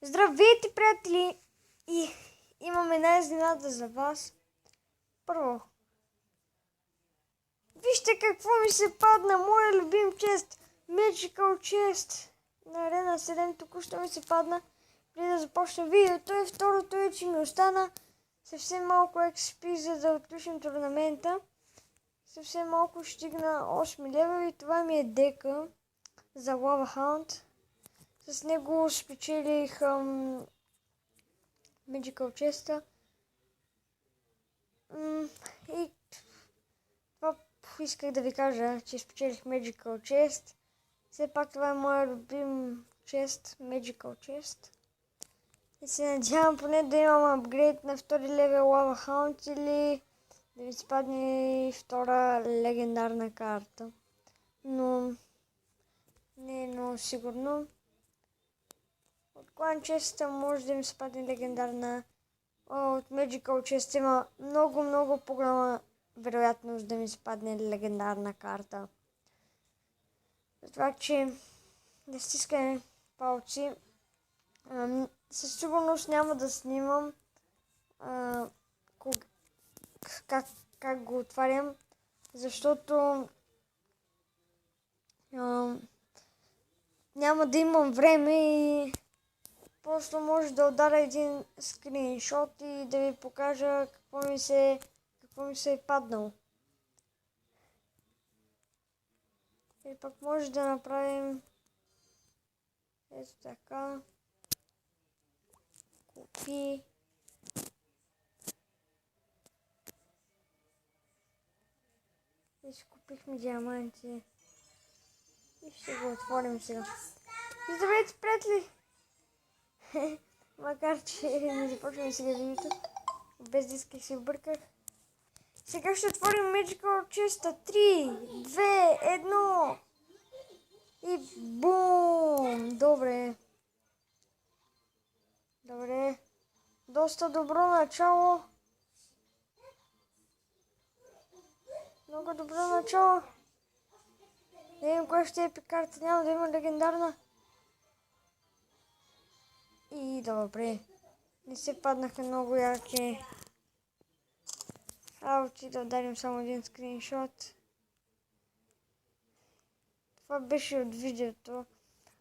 Здравейте, приятели! И имам една изненада за вас. Първо, вижте какво ми се падна, моя любим чест, Magical Chest на Arena 7, току-що ми се падна, преди да започна видеото. И второто е, че ми остана съвсем малко XP, за да отключим турнамента. Съвсем малко ще стигна 8 левел и това ми е дека за Lava Hound. С него спечелих Magical Chest. И това исках да ви кажа, че спечелих Magical Chest. Все пак това е моя любим чест, Magical Chest. И се надявам поне да имам апгрейд на втори левел Lava Hound или да ми спадне втора легендарна карта. Но не е много сигурно. От Clan Chest може да ми спадне легендарна. От Magical Chest има много по-голяма вероятност да ми спадне легендарна карта. Затова, че да стискаме палци. Със сигурност няма да снимам как го отварям, защото няма да имам време и просто може да ударя един скриншот и да ви покажа какво ми се е паднало. И пък може да направим ето така. Купи. И си купихме диаманти. И ще го отворим сега. Здравейте, приятели! Макар че не започваме сега видеото. Без да исках се обърках. Сега ще отворим Magical Chest. 3, 2, 1. И бум! Добре. Доста добро начало. Много добро начало. Не видим кой ще е карта. Няма да има легендарна. И добре. Не се паднаха много ярки. Аути, да ударим само един скриншот. Това беше от видеото.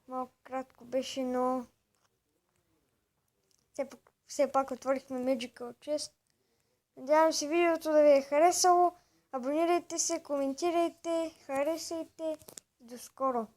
Малко кратко беше, но все пак отворихме Magical Chest. Надявам се видеото да ви е харесало. Абонирайте се, коментирайте, харесайте и до скоро!